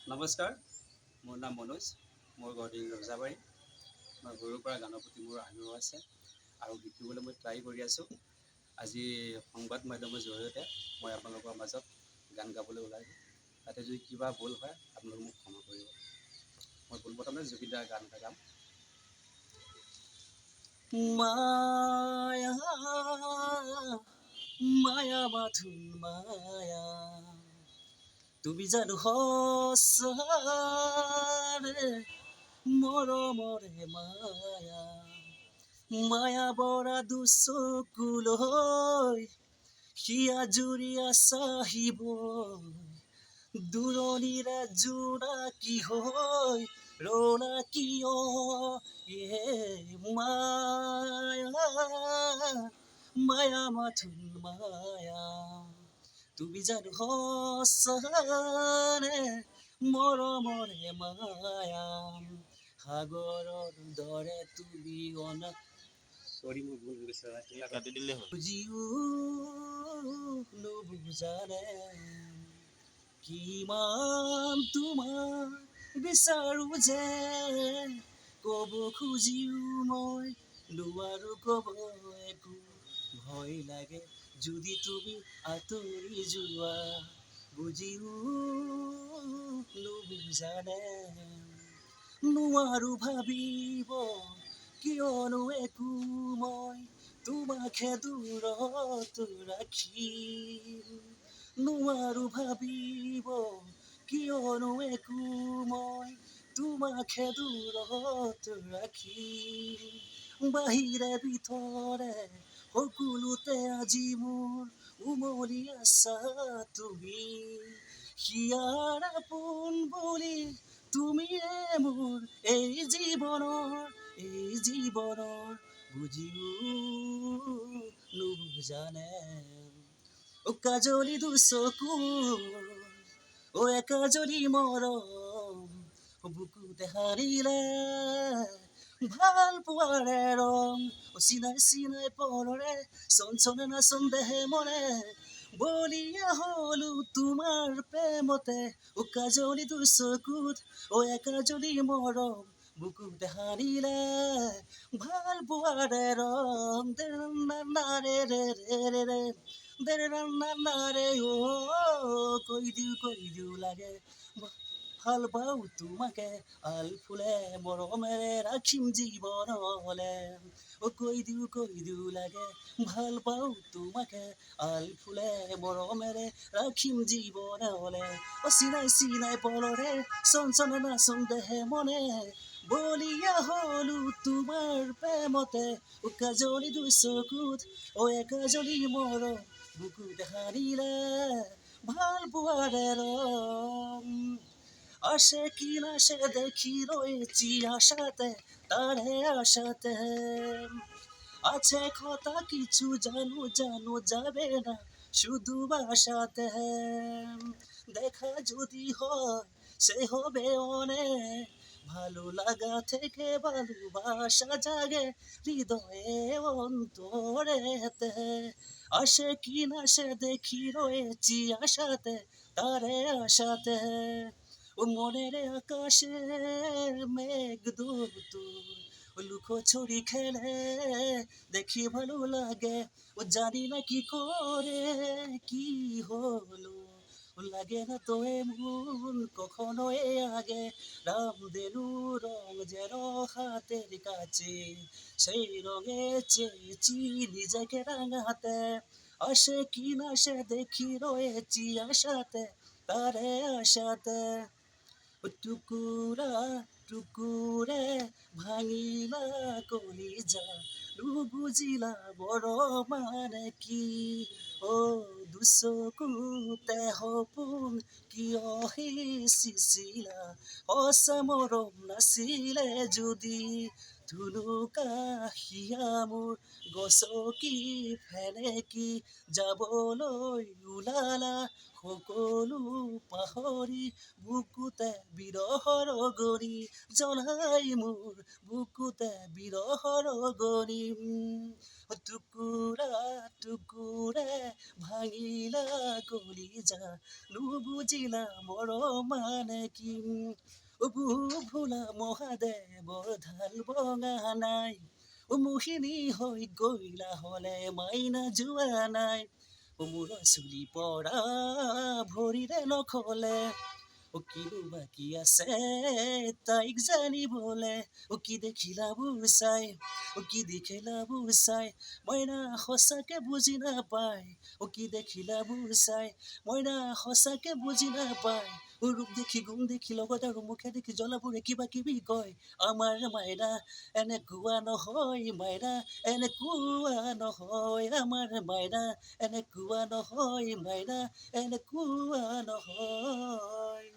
নমস্কাৰ, মোৰ নাম মনোজ। মোৰ ঘৰ ৰজাবাৰী। মই সৰুৰ পৰা গানৰ প্ৰতি মোৰ আগ্ৰহ আছে আৰু শিকিবলৈ মই ট্ৰাই কৰি আছোঁ। আজি সংবাদ মাধ্যমৰ জৰিয়তে মই আপোনালোকৰ মাজত গান গাবলৈ ওলাইছোঁ। তাতে যদি কিবা ভুল হয় আপোনালোকে মোক ক্ষমা কৰিব। মই পোনপ্ৰথমে জুবিন দাৰ গান এটা গাম। মায়া মায়া মাথোন মায়া, তুমি জানো সঁচাৰে মৰমৰে মায়া, মায়া বৰা দুচকুলৈ সিয়া জুৰিয়া চাহিব, দূৰণিৰে জোনাকী হৈ ৰলা কিয় মায়া মায়া মাথোন মায়া, তুমি জানো সঁচাৰে মৰমৰে মায়া, সাগৰৰ দৰে তুমি অনা মোৰ ভুল হৈ গৈছে, কাটি দিলে হ'ল। বুজিও নুবুজানে কিমান তোমাক বিচাৰো যে, কব খুজিও মই নোৱাৰো কব একো, ভয় লাগে যদি তুমি আঁতৰি যোৱা, বুজিও নুবুজানে নোৱাৰো ভাবিব কিয়নো একো মই তোমাকহে দূৰত ৰাখিম, নোৱাৰো ভাবিব কিয়নো একো মই তোমাকহে দূৰত ৰাখিম, বাহিৰে ভিতৰে সকলোতে আজি মোৰ উমলি আছা তুমি, হিয়াৰ আপোন বুলি তুমিয়ে মোৰ এই জীৱনৰ বুজিও নুবুজানে, কাজলি দুচকুৰ কাজলি মৰম, বুকুতে সাৰিলে ভাল পোৱাৰে ৰং, চিনাই চিনাই পৰৰে চঞ্চনে নাচন দেহে মনে, বলিয়া হলো তোমাৰ প্ৰেমতে, কাজলি দুচকুত কাজলি মৰম, বুকুতে সাৰিলে ভাল পোৱাৰে ৰং, নাৰে ৰে ৰে ৰে ৰে দেৰে নাৰে কৈ দিও লাগে, ভাল পাওঁ তোমাকে আল ফুলে মৰমেৰে ৰাখিম জীৱনলে, কৈ দিও লাগে, ভাল পাওঁ তোমাকে আল ফুলে মৰমেৰে ৰাখিম জীৱনলে, চিনাই চিনাই পলৰে চঞ্চনে নাচন দেহে মনে, বলিয়া হলো তোমাৰ প্ৰেমতে, কাজলি দুচকুত কাজলি মৰম, বুকুতে সাৰিলে ভাল পোৱাৰে ৰং, আসে কি নাসে দেখি রয়েছি আশাতে তারে আশাতে, আছে কথা কিছু জানো যাবে না শুধু বাসাতে, দেখা যদি হয় সে হবে অনেক, ভালো লাগা থেকে ভালোবাসা জাগে হৃদয়ে অন্তরেতে, আসে কি না সে দেখি রয়েছি আশাতে তারে আশাতে, মনের আকাশে মেঘ দূত লুকো ছড়ি খেলে দেখি ভালো লাগে, জানি না কি করে কি হলো, লাগে না তো এমন কখনো আগে, রাম দেলু রং যেন হাতের কাছে, সেই রঙে চেয়েছি নিজেকে রাঙাতে, আসে কি না সে দেখি রয়েছি আশাতে তারে আশাতে, টুকুৰা টুকুৰে ভাঙিলা কলিজা, নুবুজিলা বৰ মানে কি, দুচকুতে সপোন কিয় সিঁচিছিলা, সঁচা মৰম নাছিলে যদি, ধুনুকা হিয়া মোৰ গছকি ফেনেকি, যাবলৈ ওলালা সকলো পাহৰি, বুকুতে বিৰহৰ গৰি জ্বলাই মোৰ, বুকুতে বিৰহৰ গৰি, টুকুৰা টুকুৰে ভাঙি ভাঙিলা কলিজা নুবুজিলা মৰম মানে কি ভোলা মহাদেৱৰ ঢাল বঙা নাই মোহিনী হৈ গইলা হলে মাইনা যোৱা নাই মোৰ চুলি পৰা ভৰিৰে নখলে কিনো বাকী আছে তাইক জানিবলে কি দেখিলা বুচাই কি দেখিলা বুচাই মইনা সঁচাকে বুজি নাপায় কি দেখিলা বুচাই মইনা সঁচাকে বুজি নাপায় ৰূপ দেখি গুণ দেখি লগত আৰু মুখে দেখি জ্বলাবোৰে কিবা কিবি কয় আমাৰ মাইনা এনেকুৱা নহয় মাইনা এনেকুৱা নহয় আমাৰ মাইনা এনেকুৱা নহয় মাইনা এনেকুৱা নহয়